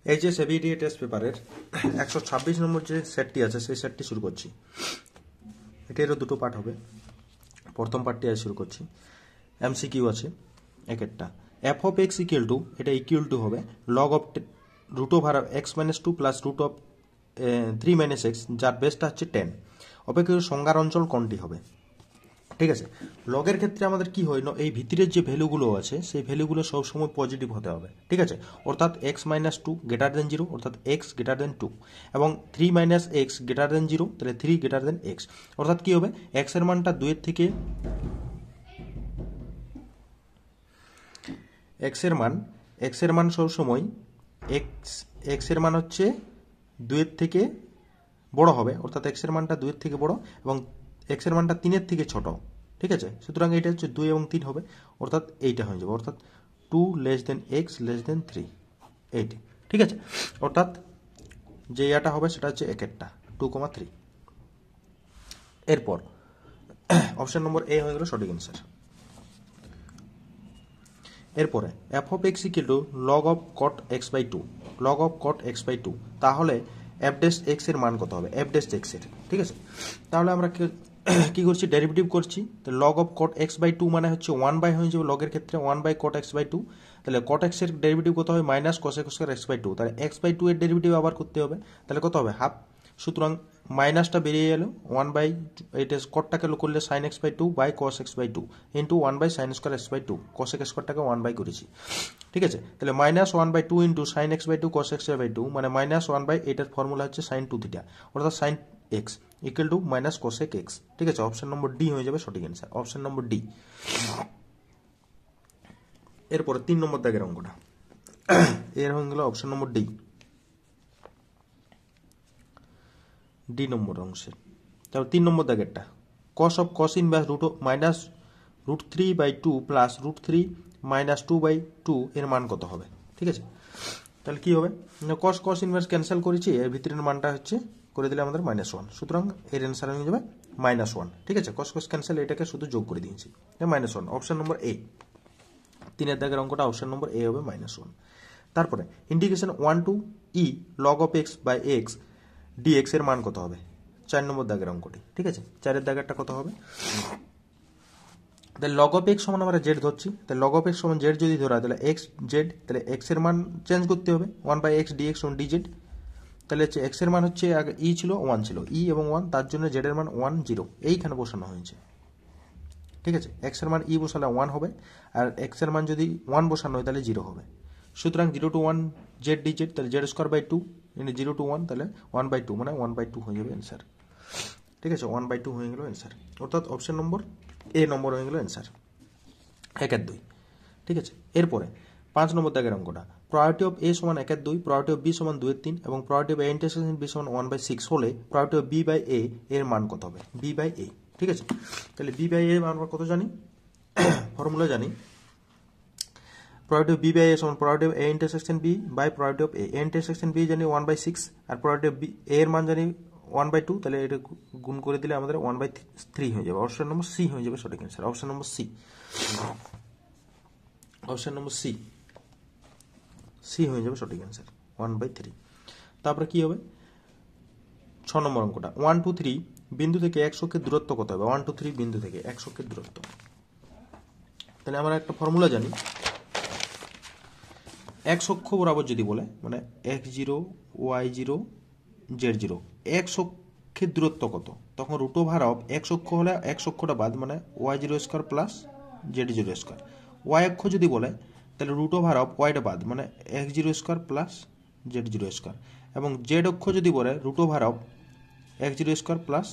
HS ABDA test পেপারের 126 নম্বর যে সেটটি আছে সেই সেটটি শুরু করছি। এটারও দুটো পার্ট হবে। প্রথম পার্টটি আজ শুরু করছি। এমসিকিউ আছে এক একটা। F of X equal to, এটা ইকুয়াল টু হবে log of root over X minus two plus root of 3 minus X, যার বেসটা হচ্ছে 10। অপেক্ষাকৃত সংজ্ঞার অঞ্চল কোনটি হবে? ঠিক আছে, লগের ক্ষেত্রে আমাদের কি হয় না, এই ভিতরের যে ভ্যালুগুলো আছে সেই ভ্যালুগুলো সবসময় পজিটিভ হতে হবে। ঠিক আছে, অর্থাৎ X minus two greater than zero, অর্থাৎ এক্স গ্রেটার দেন টু, এবং 3 minus X greater than zero, তাহলে 3 গ্রেটার দেন এক্স। অর্থাৎ কি হবে, এক্স এর মানটা 2 এর থেকে এক্স এর মান সবসময় এক্স এর মান হচ্ছে 2 এর থেকে বড় হবে, অর্থাৎ এক্স এর মানটা 2 এর থেকে বড় এবং এক্স এর মানটা 3 এর থেকে ছোট। ঠিক আছে, সুতরাং এটা হচ্ছে 2 এবং 3 হবে, অর্থাৎ এইটা হয়ে যাবে, অর্থাৎ 2 less than x less than 3, এইটা। ঠিক আছে, অর্থাৎ যে ইয়াটা হবে সেটা হচ্ছে একেরটা 2,3। এরপর অপশন নম্বর এ হয়ে গেল সঠিক অ্যান্সার। এরপরে F of X equal to log of cot X by two, log of cot X by two, তাহলে এফ ড্যাশ এক্স এর মান কত হবে? এফ ড্যাশ এক্স এর। ঠিক আছে, তাহলে আমরা কি করছি, ডেরিভেটিভ করছি। তো log of cot X by two মানে হচ্ছে 1 বাই হয়ে যাবে লগের ক্ষেত্রে 1 by cot X by two. তাহলে কট এক্স এর ডেরিভেটিভ কত হবে? Minus cosec square x by two. তাহলে এক্স বাই টু এর ডেরিভেটিভ আবার করতে হবে, তাহলে কত হবে? হাফ। সুতরাং মাইনাসটা বেরিয়ে গেল 1 বাই, এটা কটটাকে করলে sine x by two by cos x by two into 1 by sine square x by two, cosec স্কয়ারটাকে 1 বাই করেছি। ঠিক আছে, তাহলে minus 1 by two into sine x by two cos x by two, মানে minus 1 by, এটার formula হচ্ছে sine 2 theta, অর্থাৎ sine x equal to minus cosec x. ঠিক আছে, অপশন নম্বর ডি হয়ে যাবে সঠিক অ্যান্সার, অপশন নম্বর ডি। এরপরে 3 নম্বর দাগের অঙ্কটা এর হয়ে গেল option number D, D number অংশের। তারপর 3 নম্বর দাগেরটা, cos of cos inverse root minus root 3 by 2 plus root 3 minus 2 by 2 এর মান কত হবে? ঠিক আছে, তাহলে কি হবে, কস কস ইনভার্স ক্যান্সেল করেছি, এর ভিতরের মানটা হচ্ছে করে দিলে আমাদের -1, সুতরাং এর অ্যান্সার হয়ে যাবে -1। ঠিক আছে, কস কস ক্যান্সেল, এটাকে শুধু যোগ করে দিয়েছি, -1, অপশন নম্বর এ। 3 দাগের অঙ্কটা অপশন নম্বর এ হবে -1। তারপরে integration 1 to E log of X by X DX এর মান কত হবে? 4 নম্বর দাগের অঙ্কটি। ঠিক আছে, 4 দাগেরটা কত হবে, তাহলে লগ অফ এক্স সমান আমরা জেড ধরছি, তাহলে লগ অফ এক্স সমান জেড যদি ধরা, তাহলে এক্স জেড, তাহলে এক্স এর মান চেঞ্জ করতে হবে, 1 by X DX on DZ. তাহলে হচ্ছে এক্স এর মান হচ্ছে আগে ই ছিল 1 ছিল, ই এবং 1, তার জন্য জেড এর মান 1 0 এইখানে বসানো হয়েছে। ঠিক আছে, এক্স এর মান ই বসালে 1 হবে, আর এক্স এর মান যদি 1 বসানো হয় তাহলে 0 হবে। সুতরাং 0 টু 1 জেড ডিজেড, তাহলে জেড স্কোয়ার বাই 2 মানে 0 টু 1, তাহলে 1 বাই 2 মানে 1 বাই 2 হয়ে যাবে অ্যান্সার। ঠিক আছে, 1 বাই 2 হয়ে গেল অ্যান্সার, অর্থাৎ অপশন নম্বর এ নম্বর হয়ে গেল অ্যান্সার 1 আর 2। ঠিক আছে, এরপরে 5 নম্বর দাগের অঙ্কটা, প্রবাবিলিটি অফ এ সমান 1 আর 2, প্রবাবিলিটি অফ বি সমান 2 আর 3 এবং probability of A intersection B সমান 1 বাই 6 হলে probability of B by A এর মান কত হবে? B by A. ঠিক আছে, তাহলে বি বাই এ আমরা কত জানি, ফর্মুলা জানি, probability of B by A সমান probability of A intersection B by probability of A intersection B জানি 1 বাই 6, আর প্রবাবিলিটি অফ বি এ এর মান জানি 1 বাই 2, তাহলে এটা গুণ করে দিলে আমাদের 1 বাই 3 হয়ে যাবে, অপশন নম্বর সি হয়ে যাবে সঠিক answer, option number C, option number C, C হয়ে যাবে সঠিক অ্যান্সার 1 বাই 3। তারপরে কি হবে 6 নম্বর অঙ্কটা, 1 2 3 বিন্দু থেকে এক অক্ষের দূরত্ব কত হবে? 1 2 3 বিন্দু থেকে এক অক্ষের দূরত্ব, তাহলে আমরা একটা ফর্মুলা জানি, এক অক্ষ বরাবর যদি বলে, মানে x0 y0 z0 এক অক্ষের দূরত্ব কত, তখন রুট ওভার অফ এক অক্ষ হলে এক অক্ষটা বাদ, মানে y0 square plus z0 square. y অক্ষ যদি বলে তাহলে রুট ওভার অফ ওয়াইটা বাদ, মানে x0 square plus z0 square, এবং z অক্ষ যদি বলে root over of x0 square plus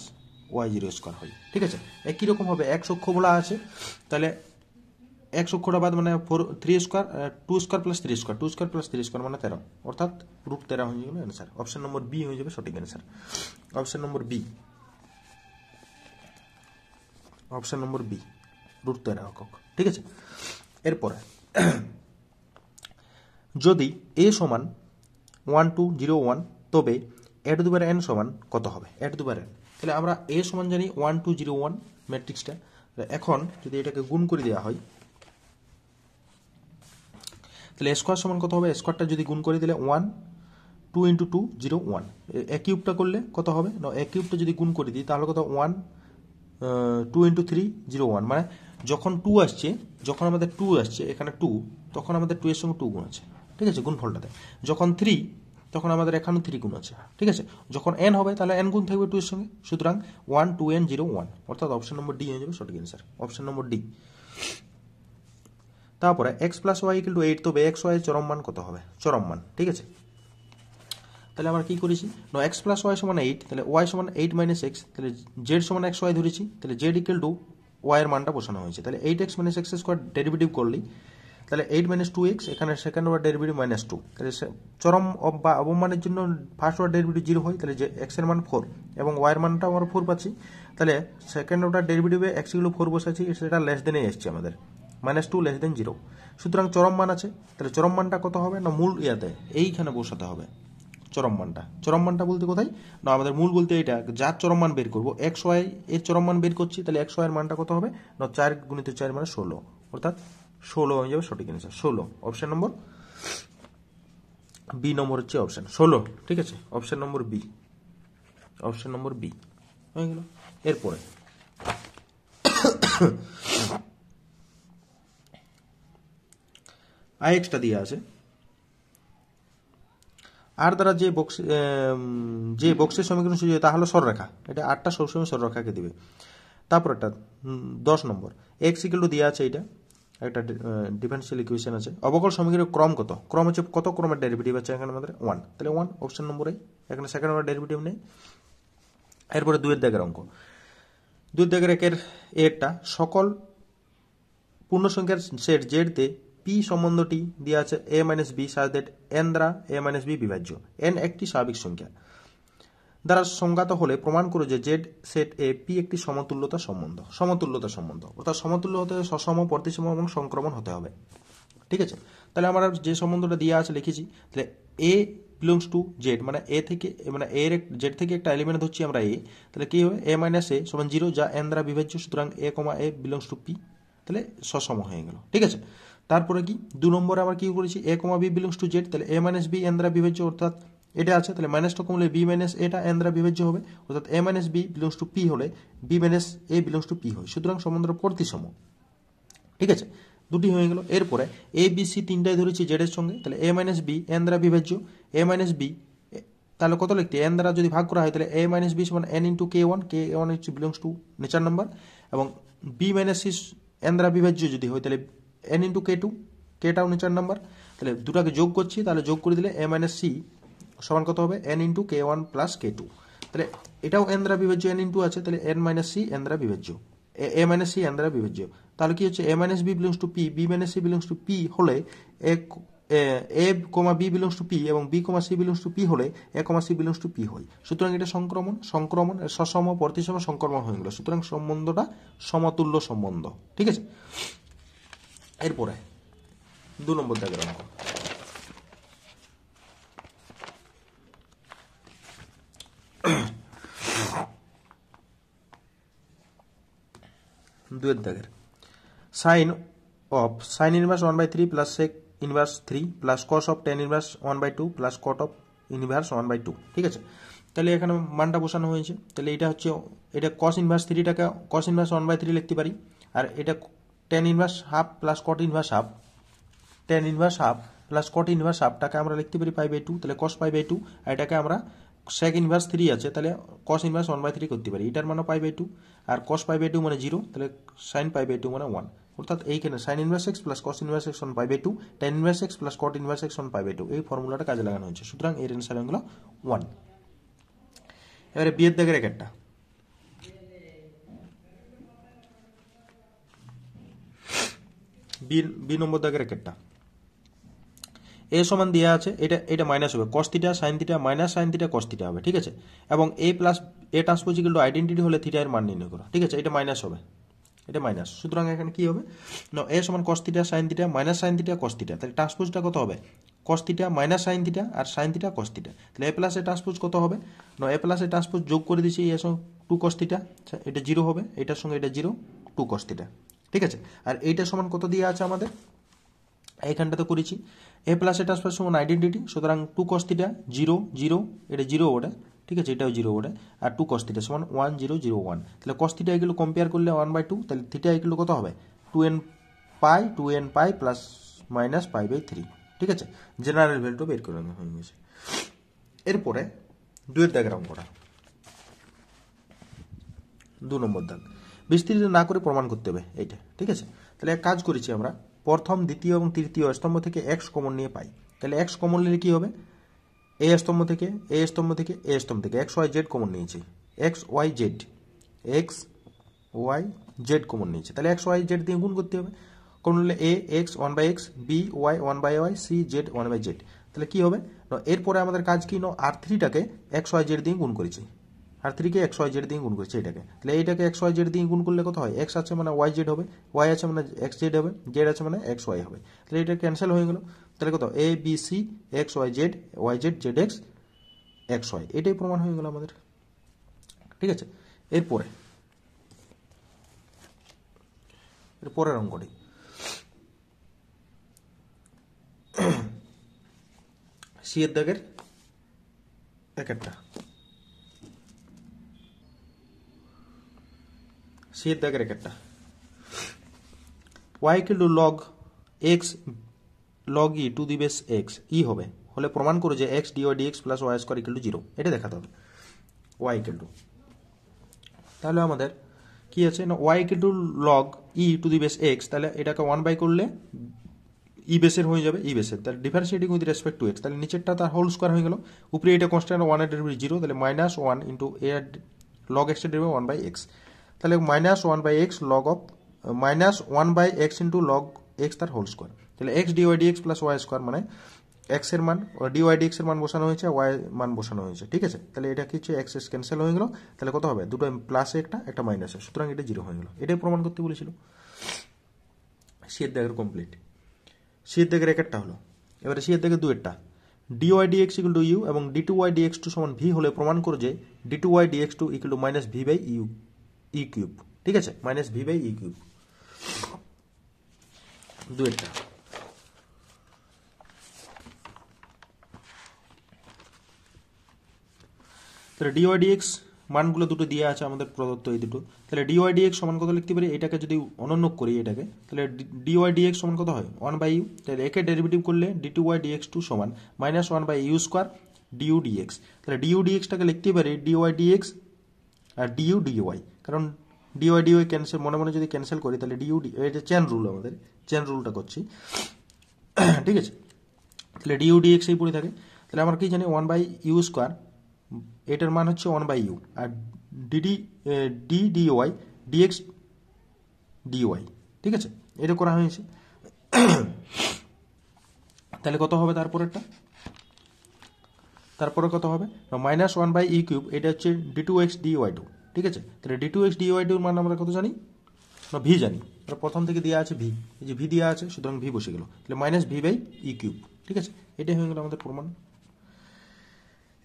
y0 square হয়। ঠিক আছে, একই রকম হবে, এক অক্ষ বলা আছে, তাহলে এক অক্ষটা বাদ, মানে 3 square 2 square plus 3 square, 2 square plus 3 square মানে 13, অর্থাৎ রুট 13 হয়ে যাবে অ্যান্সার, অপশন নম্বর বি হয়ে যাবে সঠিক answer, option number B, option number B root 13 একক। ঠিক আছে, এরপরে যদি এ সমান 1 2 0 1, তবে এ টু দি পাওয়ার n সমান কত হবে? এ টু দি পাওয়ার n, তাহলে আমরা এ সমান জানি 1 2 0 1 ম্যাট্রিক্সটা, এখন যদি এটাকে গুণ করে দেওয়া হয় তাহলে স্কোয়ার সমান কত হবে? স্কোয়ারটা যদি গুণ করে দিলে 1 2 ইন্টু 2 0 1 এ কিউবটা করলে কত হবে না এ কিউবটা যদি গুণ করে দিই তাহলে কত 1 2 ইন্টু 3 0 1 মানে যখন 2 আসছে যখন আমাদের 2 আসছে এখানে 2 তখন আমাদের 2 এর সঙ্গে 2 গুণ আছে ঠিক আছে গুণফলটাতে যখন 3 তখন আমাদের এখানেও 3 গুণ আছে ঠিক আছে যখন n হবে তাহলে n গুণ থাকবে 2 এর সঙ্গে সুতরাং 1 2n 0 1 অর্থাৎ অপশন নম্বর ডি হয়ে যাবে সঠিক অ্যান্সার অপশন নম্বর ডি তারপরে x plus Y equal to 8 তবে x y এর চরম মান কত হবে চরম মান ঠিক আছে তাহলে আমরা কি করেছি না x প্লাস ওয়াই সমান 8 তাহলে y সমান 8 মাইনাস x তাহলে z সমান x y ধরেছি তাহলে z ইকুয়াল টু y এর মানটা বসানো হয়েছে তাহলে 8x minus x square derivative করলি তাহলে 8 মাইনাস 2x এখানে সেকেন্ড অর্ডার ডেরিভেটিভ মাইনাস 2 তাহলে চরম বা অবমানের জন্য ফার্স্ট অর্ডার ডেরিভেটিভ 0 হয় তাহলে যে x এর মান 4 এবং y এর মানটা আমরা 4 পাচ্ছি তাহলে সেকেন্ড অর্ডার ডেরিভেটিভে x গুলো 4 বসাচ্ছি সেটা লেস দেন এসেছে আমাদের -2 লেস দেন 0 সুতরাং চরম মান আছে তাহলে চরম মানটা কত হবে না মূল ইয়াতে এইখানে বসাতে হবে চরম মানটা বলতে কোথায় না আমাদের মূল বলতে এটা যার চরম মান বের করব x y এর চরম মান বের করছি তাহলে x y এর মানটা কত হবে না 4 গুণিত 4 মানে 16 অর্থাৎ 16 হয়ে যাবে সঠিক অ্যান্সার 16 অপশন নম্বর বি নম্বর হচ্ছে অপশন 16 ঠিক আছে অপশন নম্বর বি হয়ে গেল এরপরে আইএক্সটা দিয়ে আছে আর দ্বারা যে বক্সের সমীকরণ সুযোগ তা হলো সরলরেখা এটা 8টা সবসময় সরলরেখাকে দিবে তারপর একটা 10 নম্বর এক্স ইকুয়াল টু দেওয়া আছে এটা একটা ডিফারেনশিয়াল ইকুয়েশন আছে অবকল সমীকরণের ক্রম কত ক্রম হচ্ছে কত ক্রমের ডেরিভেটিভ আছে এখানে আমাদের 1 তাহলে 1 অপশন নম্বর এ এখানে সেকেন্ড অর্ডার ডেরিভেটিভ নেই এরপরে 2 এর দাগের অঙ্ক 2 এর দাগের একের এরটা সকল পূর্ণ সংখ্যার সেট জেড তে পি সম্বন্ধটি দেওয়া আছে a minus B such that n দ্বারা a মাইনাস বি বিভাজ্য n একটি স্বাভাবিক সংখ্যা দ্বারা সংজ্ঞাত হলে প্রমাণ করো যে জেড সেট এ পি একটি সমতুল্যতা সম্বন্ধ অর্থাৎ সমতুল্য হতে হবে সসম প্রতিসম এবং সংক্রমণ হতে হবে ঠিক আছে তাহলে আমরা যে সম্বন্ধটা দেওয়া আছে লিখেছি তাহলে a বিলংস টু জেড মানে a থেকে মানে a এর জেড থেকে একটা এলিমেন্ট ধরছি আমরা a তাহলে কি হবে a মাইনাস a সমান 0 যা n দ্বারা বিভাজ্য সুতরাং a, a belongs to p তাহলে সসম হয়ে গেল ঠিক আছে তারপরে কি 2 নম্বরে আমরা কি করেছি a, b belongs to Z তাহলে a মাইনাস b n দ্বারা বিভাজ্য অর্থাৎ এটা আছে তাহলে মাইনাসটা কমলে b মাইনাস এটা n দ্বারা বিভাজ্য হবে অর্থাৎ a minus b belongs to p হলে b minus a belongs to p হয় সুতরাং সম্বন্ধটা প্রতিসম ঠিক আছে দুটি হয়ে গেল এরপরে a b c তিনটাই ধরেছি z এর সঙ্গে তাহলে a মাইনাস b n দ্বারা বিভাজ্য a মাইনাস b তাহলে কত লিখতে n দ্বারা যদি ভাগ করা হয় তাহলে a মাইনাস b সমান n ইনটু k1 হচ্ছে বিলংস টু নেচার নাম্বার এবং b মাইনাস c n দ্বারা বিভাজ্য যদি হয় তাহলে n ইনটু k2 kটাও নেচার নাম্বার তাহলে দুটাকে যোগ করছি তাহলে যোগ করে দিলে a মাইনাস c সমান কত হবে n into k1 plus k2 তাহলে এটাও n দ্বারা বিভাজ্য n ইনটু আছে তাহলে n মাইনাস c n দ্বারা বিভাজ্য a মাইনাস c n দ্বারা বিভাজ্য তাহলে কি হচ্ছে a minus b belongs to p b minus c belongs to p হলে a, b belongs to p এবং b, c belongs to p হলে a, c belongs to p হয় সুতরাং এটা সংক্রমণ সসম প্রতিসম সংক্রমণ হয়ে গেল সুতরাং সম্বন্ধটা সমতুল্য সম্বন্ধ ঠিক আছে এরপরে 2 নম্বর দাগের অঙ্ক দুয়ের দাগের sin inverse 1/3 plus sec inverse 3 plus cos of tan inverse 1/2 plus cot of inverse 1/2 ঠিক আছে তাহলে এখানে মানটা বসানো হয়েছে তাহলে এটা হচ্ছে এটা cos ইনভার্স 3টাকে cos ইনভার্স 1/3 লিখতে পারি আর এটা tan inverse half plus cot inverse half tan inverse half plus cot inverse হাফটাকে আমরা লিখতে পারি π/2 তাহলে cos π/2 আর এটাকে আমরা sec ইনভার্স 3 আছে তাহলে cos ইনভার্স 1/3 করতে পারি এটার মানে π/2 আর cos π/2 মানে 0 তাহলে sin π/2 মানে 1 অর্থাৎ এইখানে sin inverse x plus cos inverse x সমান π/2 tan inverse x plus cot inverse x সমান π/2 এই ফর্মুলাটা কাজে লাগানো হয়েছে সুতরাং এর অ্যানসার হলো 1 এবারে বি এর দাগের একটা বি নম্বর দাগের একটা a সমান দেওয়া আছে এটা মাইনাস হবে cos theta sin theta minus sin theta cos theta হবে ঠিক আছে এবং a plus a transpose equal to identity হলে থিটা এর মান নির্ণয় করো ঠিক আছে এটা মাইনাস হবে এটা মাইনাস সুতরাং এখানে কি হবে না a সমান cos theta sin theta minus sin theta cos theta তাহলে ট্রান্সপোজটা কত হবে cos theta minus sin theta আর sin থিটা cos থিটা তাহলে a প্লাস a ট্রান্সপোজ কত হবে না a প্লাস a ট্রান্সপোজ যোগ করে দিয়েছি এর সঙ্গে 2 cos থিটা এটা 0 হবে এটার সঙ্গে এটা 0 2 cos থিটা ঠিক আছে আর এইটা সমান কত দেওয়া আছে আমাদের এইখানটাতে করেছি এ প্লাস এটা প্লাস সমান আইডেন্টিটি, সুতরাং 2 cos থিটা 0 0, এটা 0 ওটা, ঠিক আছে, এটাও 0 ওটা, আর 2 cos থিটা সমান 1 0 0 1। তাহলে cos থিটা এগুলো কম্পেয়ার করলে 1/2, তাহলে থিটা এগুলো কত হবে 2n পাই প্লাস মাইনাস π/3, ঠিক আছে। জেনারেল ভ্যালুটা বের করে নেওয়া হয়ে গেছে। এরপরে 2 দাগের অঙ্কটা, 2 নম্বর দাগ, বিস্তৃত না করে প্রমাণ করতে হবে এইটা, ঠিক আছে। তাহলে এক কাজ করেছি আমরা, প্রথম দ্বিতীয় এবং তৃতীয় স্তম্ভ থেকে x কমন নিয়ে পাই। তাহলে x কমন নিলে কি হবে, এ স্তম্ভ থেকে এ স্তম্ভ থেকে এ স্তম্ভ থেকে x y z কমন নিয়েছি, x y z কমন নিয়েছি। তাহলে x y z দিয়ে গুণ করতে হবে, কমন নিলে a x 1/x, b y 1/y, c z 1/z। তাহলে কি হবে, এরপরে আমাদের কাজ কি, r3টাকে x y z দিয়ে গুণ করেছি, r3কে x y z দিয়ে গুণ করেছি এটাকে। তাহলে এইটাকে x y z দিয়ে গুণ করলে কত হয়, x আছে মানে y z হবে, y আছে মানে x z হবে, z আছে মানে x y হবে। তাহলে এটা ক্যান্সেল হয়ে গেল। তাহলে কত, a b c x y z z x x y, এটাই প্রমাণ হয়ে গেল আমাদের, ঠিক আছে। এরপরের অঙ্কটি, সি এর দাগের একটা, সি এর দাগের একটা, y equal two log x log e to the base x ই হবে, হলে প্রমাণ করো যে x dy dx plus y square equal to 0, এটা দেখাতে হবে। y ইকুয়াল টু, তাহলে আমাদের কি আছে না, y equal two log e to the base x, তাহলে এটাকে 1 বাই করলে ই বেসের হয়ে যাবে, ই বেসের, তাহলে differentiating with respect to x, তাহলে নিচেরটা তার হোল স্কয়ার হয়ে গেল, উপরে এটা কনস্ট্যান্ট 1 এর ডেরিভেটিভ 0, তাহলে -1 ইনটু a log x এর ডেরিভেটিভ 1/x, তাহলে -1/x log of -1/x into log x তার হোল স্কয়ার। তাহলে x dy dx plus y square মানে x এর মান dy dx এর মান বসানো হয়েছে, y মান বসানো হয়েছে, ঠিক আছে। তাহলে এটা কি হচ্ছে, x ক্যান্সেল হয়ে গেল, তাহলে কত হবে, দুটো প্লাস একটা মাইনাসে, সুতরাং এটা 0 হয়ে গেল। এটাই প্রমাণ করতে বলেছিল। সি এর দাগের কমপ্লিট। সি এর দাগের একটা হলো, এবারে সি এর দাগের দুইটা, dy dx equal two u এবং d2y dx2 সমান v হলে প্রমাণ করো যে d2y dx2 equal to minus v by e cube, ঠিক আছে, minus v by e cube. দুইটা, তাহলে dy dx মানগুলো দুটো দিয়ে আছে আমাদের প্রদত্ত এই দুটো। তাহলে dy dx সমান কত লিখতে পারি, এটাকে যদি অনন্য করি এটাকে, তাহলে dy dx সমান কত হয় 1/u, তাহলে একে ডেরিভেটিভ করলে d2y dx2 সমান -1/u স্কয়ার du dx। তাহলে du dx টাকে লিখতে পারি dy dx আর du dy, কারণ dy dy ক্যান্সেল, মনে মনে যদি ক্যান্সেল করি তাহলে du এটা চেন রুল, আমাদের চেন রুলটা করছি, ঠিক আছে। তাহলে du dx এই পড়ে থাকে, তাহলে আমরা কি জানি 1/u স্কয়ার, এটার মান হচ্ছে 1/u, আর d dy dx dy, ঠিক আছে, এটা করা হয়েছে। তাহলে কত হবে তারপরে কত হবে, -1/e কিউব, এটা হচ্ছে d2x dy2, ঠিক আছে। তাহলে d2x dy2 এর মান আমরা কত জানি না, ভি জানি, প্রথম থেকে দেওয়া আছে ভি, এই যে ভি দেওয়া আছে, সুতরাং ভি বসে গেল, তাহলে -v/e কিউব, ঠিক আছে, এটাই হয়ে গেল আমাদের প্রমাণ।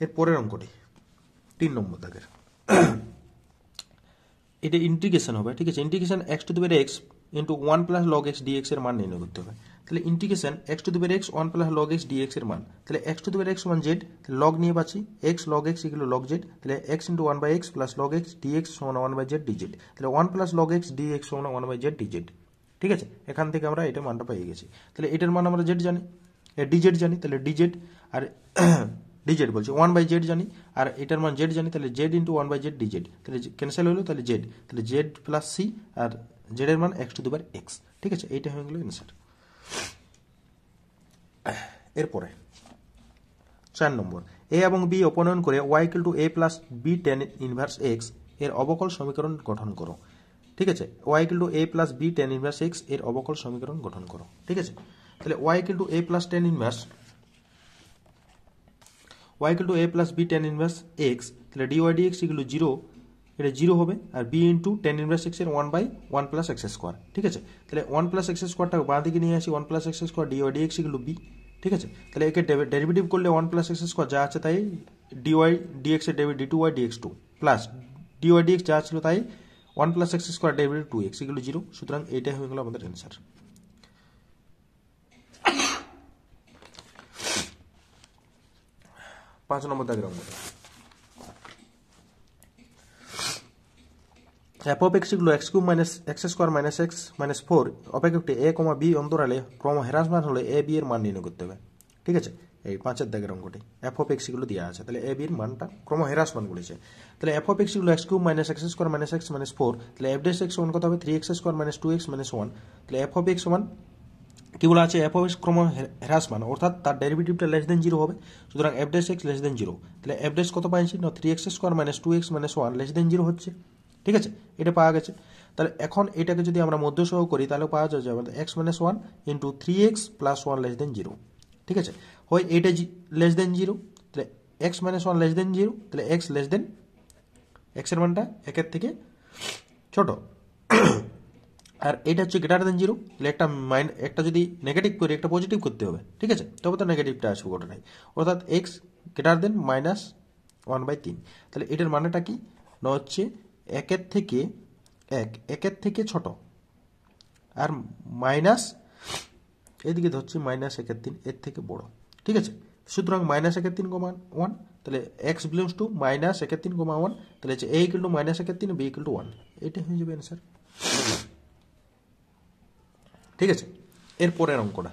এর পরের অঙ্কটি 3 নম্বর দাগের, এটা ইন্টিগ্রেশন হবে, ঠিক আছে। Integration x to the power x into 1 plus log x dx এর মান নির্ণয় করতে হবে। তাহলে integration x to the power x 1 plus log x dx এর মান, তাহলে x to the power x সমান z, তাহলে log নিয়ে পাচ্ছি x log x equal log z, তাহলে x into 1/x plus log x dx সমান 1/z dz, তাহলে 1 প্লাস log x dx সমান 1/z dz, ঠিক আছে। এখান থেকে আমরা এটা মানটা পেয়ে গেছি। তাহলে এটার মান আমরা z জানি, dz জানি, তাহলে dz আর dz বলছি 1/z জানি, আর এটার মান z জানি, তাহলে z ইনটু 1/z dz, তাহলে ক্যান্সেল হলো, তাহলে z, তাহলে z প্লাস c আর z এর মান x to the power x, ঠিক আছে, এইটা হয়ে গেল অ্যানসার। এরপরে 4 নম্বর, a এবং b অপনয়ন করে y equal two a plus b tan inverse x এর অবকল সমীকরণ গঠন করো, ঠিক আছে। y equal two a plus b tan inverse x এর অবকল সমীকরণ গঠন করো, ঠিক আছে। তাহলে y equal two a plus tan inverse y equal two a plus b tan inverse x, তাহলে dy dx ইকুয়াল টু 0, এটা 0 হবে, আর b into tan inverse x এর 1/1 প্লাস x স্কয়ার, ঠিক আছে। তাহলে 1 প্লাস x স্কয়ারটাকে বাঁ দিকে নিয়ে আসি, 1 plus x square dy dx equal two b, ঠিক আছে। তাহলে একে ডেরিভেটিভ করলে 1 প্লাস x স্কয়ার যা আছে তাই dy dx এর derivative d2y dx2 plus dy dx যা ছিল তাই 1 plus x square derivative 2x equal to 0, সুতরাং এইটাই হয়ে গেল আমাদের অ্যানসার। 5 নম্বর দাগের অঙ্কটা f of x equal x cube minus x square minus x minus 4 অপেক্ষকটি a, b অন্তরালে ক্রম হ্রাসমান হলে a b এর মান নির্ণয় করতে হবে। ঠিক আছে, এই 5 দাগের অঙ্কটি f of x গুলো দেওয়া আছে, তাহলে a b এর মানটা ক্রম হ্রাসমান বলেছে। তাহলে f of x equal x cube minus x square minus x minus 4, তাহলে f ড্যাশ x সমান কত হবে 3x square minus 2x minus 1। তাহলে f of x সমান কি বলা আছে, f of x ক্রম হ্রাসমান অর্থাৎ তার ডেরিভেটিভটা লেস দেন 0 হবে, সুতরাং f dash x less than 0। তাহলে f ড্যাশ কত পাইছি না 3x square minus 2x minus 1 less than 0 হচ্ছে। ঠিক আছে, এটা পাওয়া গেছে। তাহলে এখন এটাকে যদি আমরা মধ্যসহ করি তাহলে পাওয়া যাবে আমাদের x minus 1 into 3x plus 1 less than 0। ঠিক আছে, হয় এটা লেস দেন 0, তাহলে x মাইনাস 1 লেস দেন 0, তাহলে x লেস দেন x এর মানটা 1 এর থেকে ছোট, আর এটা হচ্ছে গ্রেটার দেন 0, তাহলে একটা যদি নেগেটিভ করি একটা পজিটিভ করতে হবে। ঠিক আছে, তবে তো নেগেটিভটা আসবে গোটাটাই, অর্থাৎ x গ্রেটার দেন মাইনাস 1/3। তাহলে এটার মানেটা কি না হচ্ছে 1 এর থেকে ছোট, আর মাইনাস এদিকে ধরছি মাইনাস 1 এর 3 এর থেকে বড়। ঠিক আছে, সুতরাং মাইনাস 1 এর 3, 1, তাহলে x বিলংস টু মাইনাস 1 এর 3, 1, তাহলে হচ্ছে a ইকুয়াল টু মাইনাস 1 এর 3, b ইকুয়াল টু 1, এটা হয়ে যাবে অ্যান্সার। ঠিক আছে, এরপরের অঙ্কটা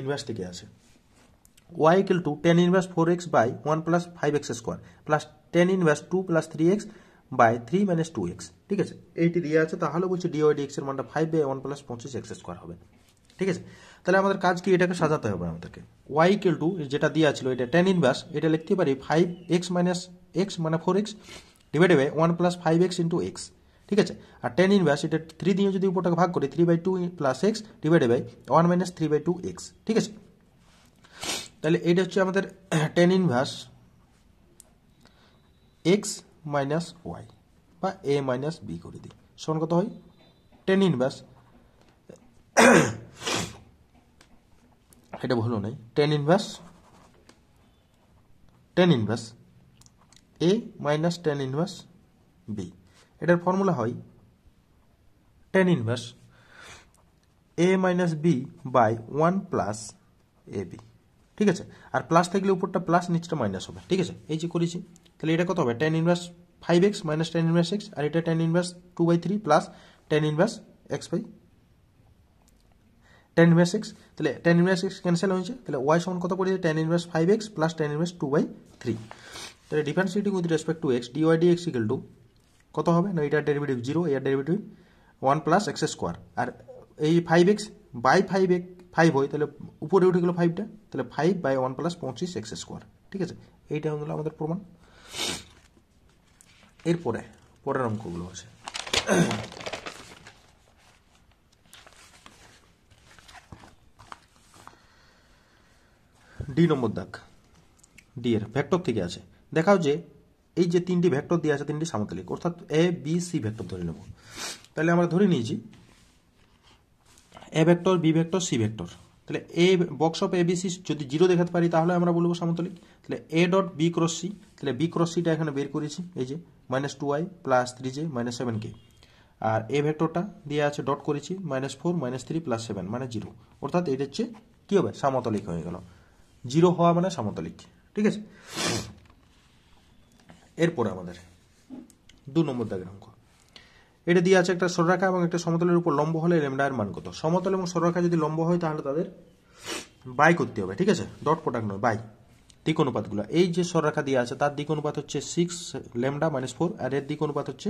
ইনভার্স থেকে আছে y equal to tan inverse 4x by 1 plus 5x square plus tan inverse 2 plus 3x by 3 minus 2x। ঠিক আছে, এইটি দিয়ে আছে, তাহলে বলছে dy dx এর মানটা 5 বাই 1 প্লাস 25x স্কোয়ার হবে। ঠিক আছে, তাহলে আমাদের কাজ কি, এটাকে সাজাতে হবে আমাদেরকে। y ইকুয়াল টু যেটা দেওয়া ছিল এটা tan ইনভার্স, এটা লিখতে পারি 5x মাইনাস x মানে 4x divided by 1 plus 5x into x। ঠিক আছে, আর tan ইনভার্স এটা 3 দিয়ে যদি উপরটাকে ভাগ করি 3/2 plus x divided by 1 minus 3/2x। ঠিক আছে, তাহলে এটা হচ্ছে আমাদের tan inverse x minus y বা a মাইনাস b করে দিই, সমান কত হয় tan ইনভার্স, এটা ভুলো নাই, tan inverse a minus tan inverse b। এটার ফর্মুলা হয় tan inverse a minus b by 1 plus ab। ঠিক আছে, আর প্লাস থাকলে উপরটা প্লাস নিচটা মাইনাস হবে। ঠিক আছে, এই যে করেছি, তাহলে এটা কত হবে tan inverse 5x minus tan inverse x, আর এটা tan inverse 2/3 plus tan inverse x by tan inverse x। তাহলে tan ইনভার্স x ক্যান্সেল হয়েছে, তাহলে y সমান কত পড়েছে tan inverse 5x plus tan inverse 2/3। তাহলে differentiating with respect to x dy dx equal to কত হবে না, এটার ডেরিভেটিভ 0, এর ডেরিভেটিভ 1 প্লাস x স্কোয়ার, আর এই 5x বাই 5 হয়, তাহলে উপরে উঠে গেল 5টা, তাহলে 5 বাই 1 প্লাস 25x স্কোয়ার। ঠিক আছে, এইটা হলো আমাদের প্রমাণ। এরপরে পরের অঙ্কগুলো আছে ডি নম্বর দাগ, ডি এর ভেক্টর থেকে আছে। দেখাও যে এই যে তিনটি ভেক্টর দিয়ে আছে তিনটি সমতলিক, অর্থাৎ এ বি সি ভেক্টর ধরে নেব। তাহলে আমরা ধরে নিয়েছি A vector, B vector, C vector. তাহলে A box of A B C যদি 0 দেখাতে পারি তাহলে আমরা বলবো সমতলিক। তাহলে A dot B cross C, তাহলে বি ক্রস সিটা এখানে বের করেছি, এই যে -2i plus 3j minus 7k, আর এ ভেক্টরটা দিয়ে আছে ডট করেছি -4 -3 প্লাস 7 মানে 0, অর্থাৎ এটা হচ্ছে কি হবে সমতলিক হয়ে গেল, 0 হওয়া মানে সমতলিক। ঠিক আছে, এরপরে আমাদের 2 নম্বর দাগের অঙ্ক, এটা দিয়ে আছে একটা সরলরেখা এবং একটা সমতলের উপর লম্ব হলে ল্যামডা এর মান কত। সমতল এবং সরলরেখা যদি লম্ব হয় তাহলে তাদের বাই করতে হবে। ঠিক আছে, ডট প্রোডাক্ট নয়, বাই। দিক অনুপাতগুলো, এই যে সরলরেখা দিয়ে আছে তার দিক অনুপাত হচ্ছে 6 ল্যামডা -4, আর এর দিক অনুপাত হচ্ছে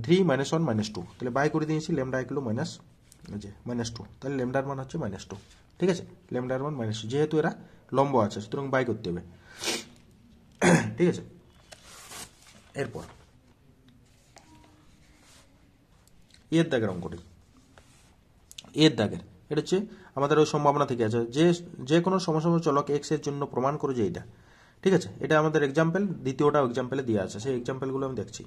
3 -1 -2, তাহলে বাই করে দিয়েছি ল্যামডা ইকুয়াল টু -2, তাহলে ল্যামডার মান হচ্ছে -2। ঠিক আছে, ল্যামডার মান -2, যেহেতু এরা লম্ব আছে সুতরাং বাই করতে হবে। ঠিক আছে, এরপর এর দাগের অঙ্কটি, এর দাগের এটা হচ্ছে আমাদের ওই সম্ভাবনা থেকে আছে যে কোনো সমসম চলক x এর জন্য প্রমাণ করে যে এটা। ঠিক আছে, এটা আমাদের এক্সাম্পল, দ্বিতীয়টা এক্সাম্পলে দেওয়া আছে, সেই এক্সাম্পলগুলো আমি দেখছি।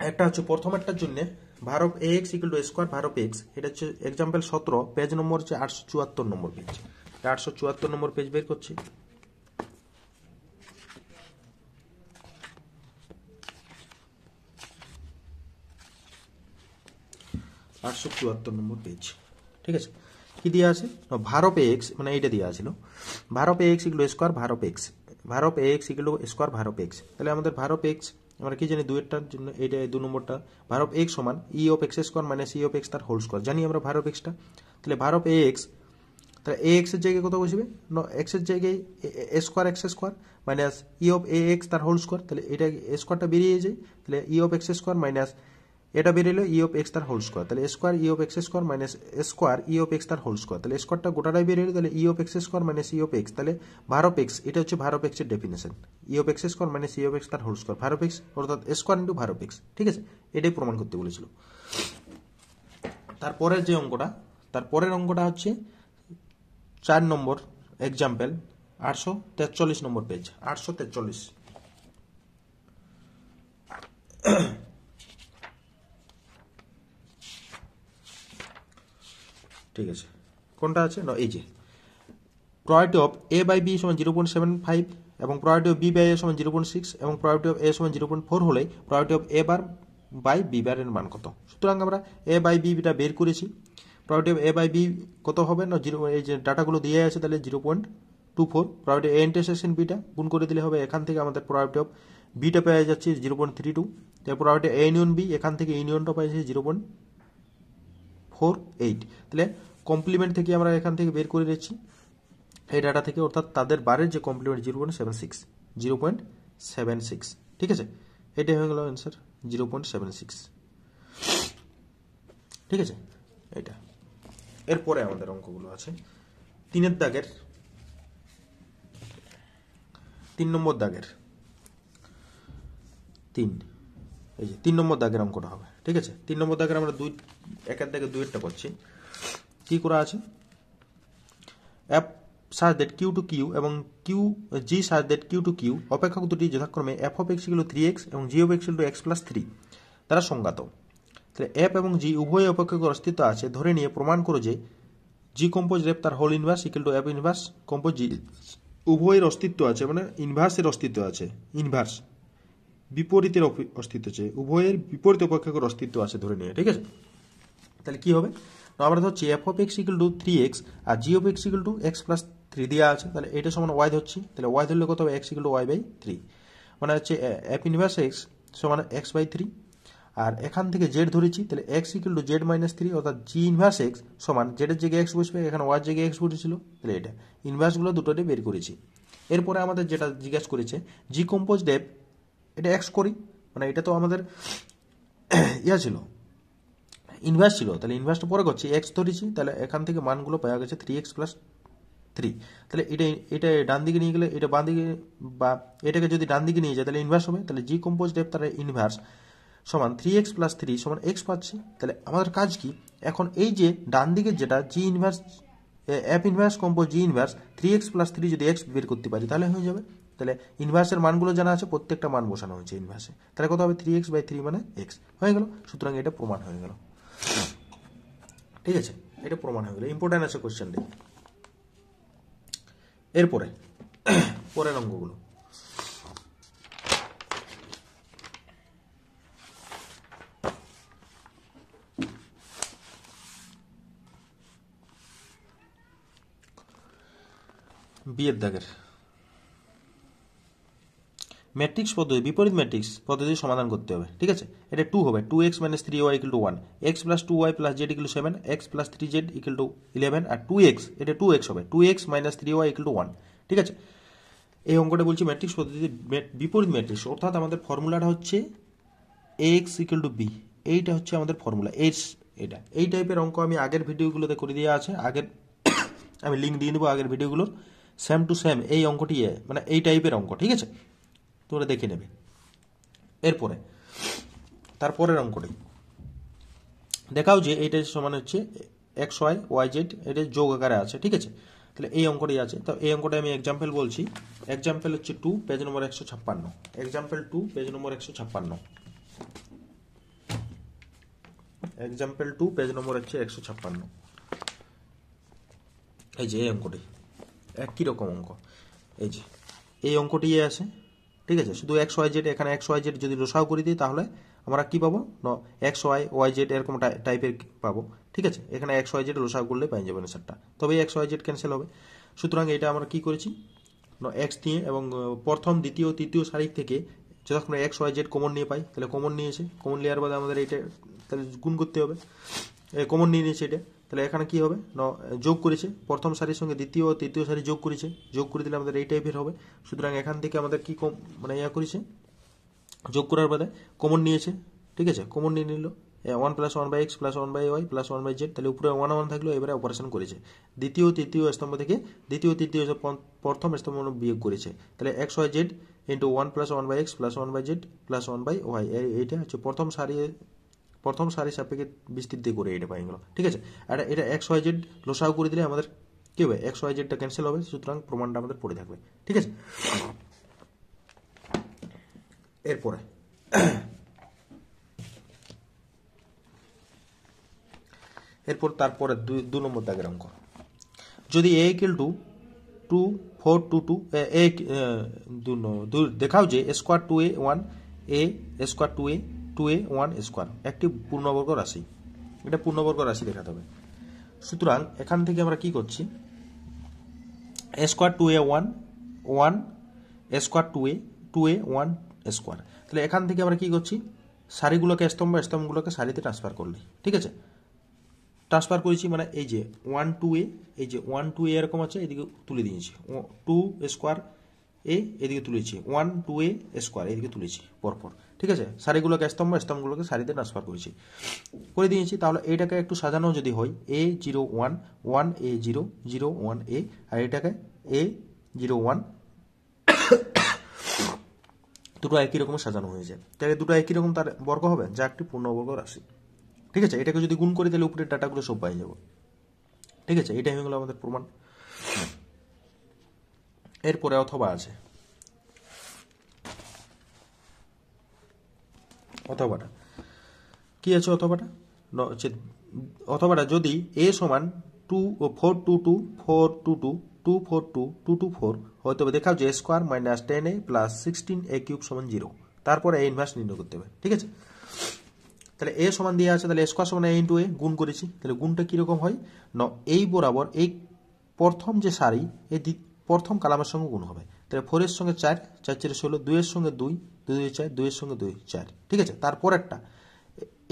একটা হচ্ছে প্রথমেরটার জন্য var of ax equal to a square var of x, এটা হচ্ছে এক্সাম্পল 17, পেজ নম্বর হচ্ছে 874 নম্বর পেজ, 874 নম্বর পেজ বের করছি। 874 নম্বর পেজ। ঠিক আছে, কি দেওয়া আছে, ভার অফ এক্স, মানে এইটা দেওয়া ছিল, ভার অফ এক্স ইকুয়াল স্কোয়ার ভার অফ এক্স, ভার অফ এক্স ইকুয়াল স্কোয়ার ভার অফ এক্স। তাহলে আমাদের ভার অফ এক্স আমরা কি জানি, দুইটার জন্য এইটা 2 নম্বরটা, ভার অফ এক্স সমান ই of x square minus e of x তার হোল স্কোয়ার, জানি আমরা ভার অফ এক্সটা। তাহলে ভার অফ এক্স, তাহলে এ এক্স এর জায়গায় কত বসবে, এক্স এর জায়গায় a square x square minus e of a x তার হোল স্কোয়ার, তাহলে এটা স্কোয়ারটা বেরিয়ে যায়, তাহলে e of x square minus এটা বেরিয়ে ই অফ এক্স তার হোল স্কোয়ার, তাহলে square e of x square minus square e of x তার হোল স্কোয়ার, তাহলে স্কোয়ারটা গোটাটাই বেরিয়ে তাহলে e of x square minus e of x, তাহলে ভার অফ এক্স, এটা হচ্ছে ভার অফ এক্স এর definition, E of x square minus e of x তার হোল স্কোয়ার, ভার অফ এক্স অর্থাৎ স্কোয়ার ইন্টু ভার অফ এক্স, ঠিক আছে, এটাই প্রমাণ করতে বলেছিল। তারপরের যে অঙ্কটা, তারপরের অঙ্কটা হচ্ছে 4 নম্বর এক্সাম্পল, 843 নম্বর পেজ, 843। ঠিক আছে, কোনটা আছে না, এই যে probability of A by B সমান 0.75 এবং probability of B by A সমান 0.6 এবং প্রবাবিলিটি অফ এ সমান 0.4 হলে probability of A bar by B বারের মান কত। সুতরাং আমরা এ বাই বিটা বের করেছি, probability of A by B কত হবে না, এই যে ডাটাগুলো দিয়ে আছে, তাহলে 0.24, প্রবাবিলিটি এ ইন্টারসেকশন বিটা গুণ করে দিলে হবে, এখান থেকে আমাদের প্রবাবিলিটি অফ বিটা পেয়ে যাচ্ছে 0.32, তাই প্রবাবিলিটি এ ইউনিয়ন বি, এখান থেকে ইউনিয়নটা পেয়েছে 0.48, তাহলে কমপ্লিমেন্ট থেকে আমরা এখান থেকে বের করে দিচ্ছি এই ডাটা থেকে, অর্থাৎ তাদের বারের যে কমপ্লিমেন্ট 0.76, ঠিক আছে, এটাই হয়ে গেল অ্যান্সার 0.76, ঠিক আছে এটা। এরপরে আমাদের অঙ্কগুলো আছে 3 দাগের, 3 নম্বর দাগের 3, এই যে 3 নম্বর দাগের অঙ্কটা হবে, ঠিক আছে। 3 নম্বর দাগের আমরা একের দাগে 2-টা করছি, কি করা আছে, F such that q to q এবং q g such that q to q অপেক্ষক দুটি যথাক্রমে f of x = 3x এবং g of x = x + 3 দ্বারা সংজ্ঞাত। তাহলে f এবং g উভয় অপেক্ষকের অস্তিত্ব আছে ধরে নিয়ে প্রমাণ করো যে g কম্পোজ f তার whole inverse = f inverse compose g, উভয়ের অস্তিত্ব আছে, মানে ইনভার্সের অস্তিত্ব আছে, ইনভার্স বিপরীতের অস্তিত্ব আছে, উভয়ের বিপরীত অপেক্ষকের অস্তিত্ব আছে ধরে নিয়ে, ঠিক আছে। তাহলে কি হবে, আমরা ধরছি f of x = 3x R g of x = x + 3 দেওয়া আছে, তাহলে এটা সমান y ধরছি, তাহলে y ধরলে কত হবে, x = y/3, মানে হচ্ছে f ইনভার্স x সমান x/3, আর এখান থেকে z ধরেছি, তাহলে x = z-3, অর্থাৎ g ইনভার্স x সমান z এর জায়গায় x বসবে, এখানে y এর জায়গায় x বসেছিল, তাহলে এটা ইনভার্সগুলো দুটোতে বের করেছি। এরপরে আমাদের যেটা জিজ্ঞাসা করেছে g কম্পোজড f, এটা x করি, মানে এটা তো আমাদের ইয়া ছিল, ইনভার্স ছিল, তাহলে ইনভার্সটা পরে করছি, x ধরেছি, তাহলে এখান থেকে মানগুলো পাওয়া গেছে 3x + 3, তাহলে এটা ডান দিকে নিয়ে গেলে এটা বাঁ দিকে, বা এটাকে যদি ডান দিকে নিয়ে যায় তাহলে ইনভার্স হবে, তাহলে জি কম্পোজড f তার ইনভার্স সমান 3x + 3 সমান x পাচ্ছি। তাহলে আমাদের কাজ কি, এখন এই যে ডান দিকে যেটা জি ইনভার্স f ইনভার্স কম্পোজ জি ইনভার্স 3x + 3 যদি x বের করতে পারি তাহলে হয়ে যাবে। তাহলে ইনভার্সের মানগুলো জানা আছে, প্রত্যেকটা মান বসানো হয়েছে ইনভার্সে, তাহলে কত হবে 3x/3 মানে x হয়ে গেল। সুতরাং এটা প্রমাণ হয়ে গেল, ঠিক আছে, এটা প্রমাণ হয়ে গেল, ইম্পর্টেন্ট আছে কোশ্চেনটি। এরপরে পরের অঙ্কগুলো, বিয়ের দাগের ম্যাট্রিক্স পদ্ধতি, বিপরীত ম্যাট্রিক্স পদ্ধতি সমাধান করতে হবে, ঠিক আছে। এটা 2 হবে, 2x - 3y = 1, x + 2y + z = 7, x + 3z = 11, আর 2x, এটা 2x হবে, 2x - 3y = 1, ঠিক আছে। এই অঙ্কটা বলছি ম্যাট্রিক্স পদ্ধতি বিপরীত ম্যাট্রিক্স, অর্থাৎ আমাদের ফর্মুলাটা হচ্ছে ax = b, এইটা হচ্ছে আমাদের ফর্মুলা, এটা এই টাইপের অঙ্ক আমি আগের ভিডিওগুলোতে করে দেওয়া আছে, আগের আমি লিঙ্ক দিয়ে দেবো আগের ভিডিওগুলোর, সেম টু সেম এই অঙ্কটি, মানে এই টাইপের অঙ্ক, ঠিক আছে, তোমরা দেখে নেবে। এরপরে তারপরের অঙ্কটি দেখাও যে এইটা সমান হচ্ছে xy yz, এটা যোগ আকারে আছে, ঠিক আছে। তাহলে এই অঙ্কটি আছে, তো এই অঙ্কটা আমি এক্সাম্পল বলছি, এক্সাম্পল হচ্ছে 2 পেজ নম্বর 156, এক্সাম্পল 2 পেজ নম্বর 156, এক্সাম্পল 2 পেজ নম্বর হচ্ছে 156, এই যে এই অঙ্কটি একই রকম অঙ্ক, এই যে এই অঙ্কটি আছে, ঠিক আছে। শুধু xyz, এখানে xyz যদি রসাও করে দিই তাহলে আমরা কি পাবো, xy yz এরকম টাইপের পাবো, ঠিক আছে, এখানে এক্স ওয়াই জেড লসাগু করলে পেয়ে যাবেন অ্যান্সারটা, তবে এক্স ওয়াই জেড ক্যান্সেল হবে। সুতরাং এটা আমরা কি করেছি, এক্স নিয়ে এবং প্রথম দ্বিতীয় তৃতীয় সারি থেকে যতক্ষণ এক্স ওয়াই জেড কমন নিয়ে পাই, তাহলে কমন নিয়েছে, কমন নেওয়ার বাদে আমাদের এইটা তাহলে গুণ করতে হবে, কমন নিয়ে নিয়েছে এটা, তাহলে এখানে কি হবে যোগ করেছে, প্রথম সারির সঙ্গে দ্বিতীয় ও তৃতীয় সারি যোগ করেছে, যোগ করে দিলে আমাদের এই টাইপের হবে। সুতরাং এখান থেকে আমাদের কি ইয়া করেছে, যোগ করার বাদে কমন নিয়েছে, ঠিক আছে, কমন নিয়ে নিল 1 + 1/x + 1/y + 1/z, তাহলে উপরে 1 1 থাকলো, এবারে অপারেশন করেছে দ্বিতীয় তৃতীয় স্তম্ভ থেকে দ্বিতীয় তৃতীয় প্রথম স্তম্ভ বিয়োগ করেছে, তাহলে x Y Z into 1 + 1/x + 1/z + 1/y, এইটা হচ্ছে প্রথম সারি সাপেক্ষে বিস্তৃতি করে এটা পাই গেল, ঠিক আছে। আর এটা এক্স ওয়াই জেড লসাগু করে দিলে আমাদের কি হবে, এক্স ওয়াই জেডটা ক্যান্সেল হবে, সুতরাং প্রমাণটা আমাদের পড়ে থাকবে, ঠিক আছে। তারপরে 2 নম্বর দাগের অঙ্ক, যদি a = 2 4 2 2 দেখাও যে square 2a 1 a square 2a 2a 1 square একটি পূর্ণবর্গ রাশি, এটা পূর্ণবর্গ রাশি দেখাতে হবে। সুতরাং এখান থেকে আমরা কি করছি, square 2a 1 1 square 2a 2a 1 square, তাহলে এখান থেকে আমরা কি করছি, সারিগুলোকে স্তম্ভগুলোকে সারিতে ট্রান্সফার করলি, ঠিক আছে, ট্রান্সফার করেছি মানে এই যে 1 2a, এই যে 1 2a এরকম আছে, এদিকে তুলে দিয়েছি 2 স্কোয়ার a, এদিকে তুলেছি 1 2a স্কোয়ার, এদিকে তুলেছি পরপর, ঠিক আছে, সারিগুলোকে স্তম্ভগুলোকে সারিতে ট্রান্সফার করে দিয়েছি। তাহলে এইটাকে একটু সাজানো যদি হয় a 0 1 1 a 0 0 1 a, আর এটাকে a 0 1, দুটো একই রকম সাজানো হয়েছে, তাহলে দুটো একই রকম তার বর্গ হবে, যা একটি পূর্ণবর্গ রাশি, ঠিক আছে। এটাকে যদি গুণ করি তাহলে উপরের ডাটাগুলো সব পাই যাব, ঠিক আছে, এটাই হয়ে গেল আমাদের প্রমাণ। এরপরে অথবা আছে, অথবাটা কি আছে, অথবাটা যদি a সমান 2 ও 4 2 2 4 2 2 2 4 2 2 2 4 হয়, তবে দেখাও যে square minus 10a plus 16a cube সমান 0, তারপরে a ইনভার্স নির্ণয় করতে হবে, ঠিক আছে। তাহলে a সমান দিয়ে আছে, তাহলে স্কোয়ার সমান a ইন্টু a গুণ করেছি, তাহলে গুণটা কিরকম হয়, এই বরাবর এই প্রথম যে সারি এই প্রথম কালামের সঙ্গে গুণ হবে, তাহলে 4 এর সঙ্গে 4 4 4 16, 2 এর সঙ্গে 2 2 2 4 2 এর সঙ্গে 2 4, ঠিক আছে। তারপর একটা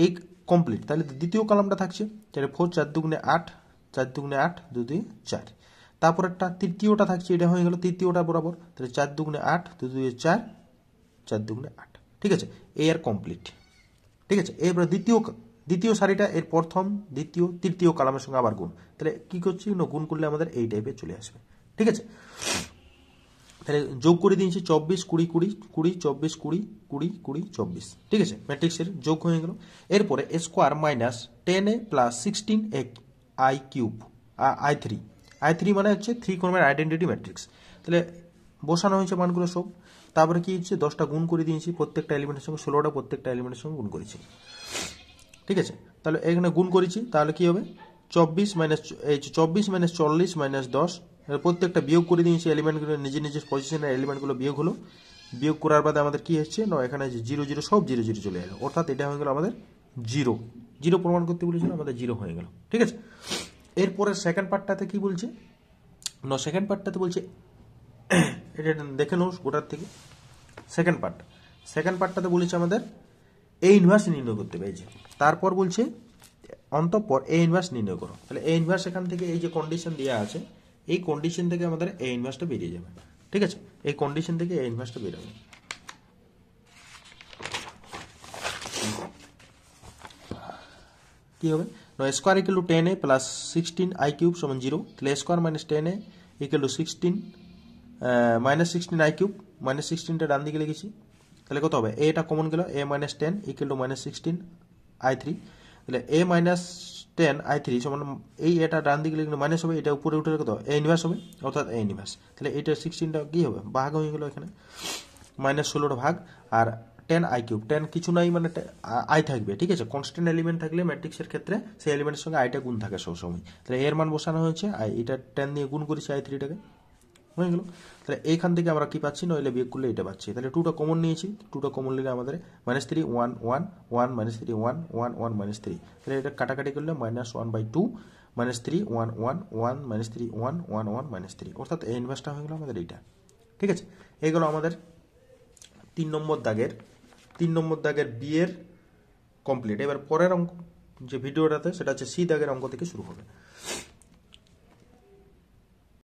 এই কমপ্লিট, তাহলে দ্বিতীয় কলামটা থাকছে, তাহলে 4 4 দুগুণে 8 4 দুগুণে 8 2 2 4, তারপর একটা তৃতীয়টা থাকছে, এটা হয়ে গেল তৃতীয়টা বরাবর, তাহলে 4 দুগুণে 8 2 2 4 4 দুগুণে 8, ঠিক আছে, এই আর কমপ্লিট, ঠিক আছে। এরপরে দ্বিতীয় সারিটা এর প্রথম দ্বিতীয় তৃতীয় কলামের সঙ্গে আবার গুণ, তাহলে কি করছি, গুণ করলে আমাদের এই টাইপের চলে আসবে, ঠিক আছে। তাহলে যোগ করে দিয়েছি 24 20 20 20 24 20 20 20 24, ঠিক আছে, ম্যাট্রিক্সের যোগ হয়ে গেল। এরপরে square minus 10a plus 16a i cube i3 মানে হচ্ছে 3 কর্মের আইডেন্টিটি ম্যাট্রিক্স, তাহলে বসানো হয়েছে মানগুলো সব, তারপরে কি হচ্ছে 10টা গুণ করে দিয়েছি প্রত্যেকটা এলিমেন্টের সঙ্গে, 16টা প্রত্যেকটা এলিমেন্টের সঙ্গে গুণ করেছি, ঠিক আছে। তাহলে এখানে গুণ করেছি, তাহলে কি হবে 24 মাইনাস 40 মাইনাস 10, প্রত্যেকটা বিয়োগ করে দিয়েছি, এলিমেন্টগুলো নিজের নিজের পজিশনের এলিমেন্টগুলো বিয়োগ হলো, বিয়োগ করার বাদে আমাদের কি হচ্ছে এখানে যে 0 0 সব 0 0 চলে এলো, অর্থাৎ এটা হয়ে গেল আমাদের 0 প্রমাণ করতে বলেছিল, আমাদের 0 হয়ে গেল, ঠিক আছে। এরপরে সেকেন্ড পার্টটাতে কি বলছে, সেকেন্ড পার্টটাতে বলছে এটা দেখে নাও গোটার থেকে, সেকেন্ড পার্টটাতে বলেছে আমাদের এ ইনভার্স নির্ণয় করতে পেরেছে, তারপর বলছে অন্তঃপর এ ইনভার্স নির্ণয় করো, তাহলে এ ইনভার্স এখান থেকে এই যে কন্ডিশন দেওয়া আছে, এই কন্ডিশন থেকে আমাদের এ ইনভার্সটা বেরিয়ে যাবে, ঠিক আছে, এই কন্ডিশন থেকে এ ইনভার্সটা বেরোবে। কি হবে, square equal to 10a plus 16i cube সমান 0, তাহলে square minus 10a equal to 16 minus 16i cube, minus 16টা ডান দিকে লিখেছি, তাহলে কত হবে, এটা কমন গেল, a minus 10 equal to minus 16i3, তাহলে a মাইনাস 10i3 সমান এই এটা ডান দিকে লিখলে মাইনাস হবে, এটা উপরে উঠে কত a ইনভার্স হবে, অর্থাৎ a ইনভার্স, তাহলে এটা 16টা কি হবে, ভাগ হয়ে গেল, এখানে মাইনাস 16টা ভাগ, আর 10i কিউব, 10 কিছু নাই মানে i থাকবে, ঠিক আছে, কনস্ট্যান্ট এলিমেন্ট থাকলে ম্যাট্রিক্সের ক্ষেত্রে সেই এলিমেন্টের সঙ্গে আইটা গুণ থাকে সবসময়, তাহলে এর মান বসানো হয়েছে, এটা 10 দিয়ে গুণ করেছি i3টাকে, হয়ে গেল। তাহলে এইখান থেকে আমরা কি পাচ্ছি, নইলে বিয়োগ করলে এটা পাচ্ছি। তাহলে টুটা কমন নিয়েছি, টুটা কমন নিলে আমাদের -3 1 1 1 -3 1 1 1 -3, তাহলে এটা কাটাকাটি করলে -1/2 -3 1 1 1 -3 1 1 1 -3, অর্থাৎ এই ইনভার্সটা হয়ে গেল আমাদের এইটা। ঠিক আছে, এইগুলো আমাদের 3 নম্বর দাগের বি এর কমপ্লিট। এবার পরের অঙ্ক যে ভিডিওটাতে সেটা হচ্ছে সি দাগের অঙ্ক থেকে শুরু হবে।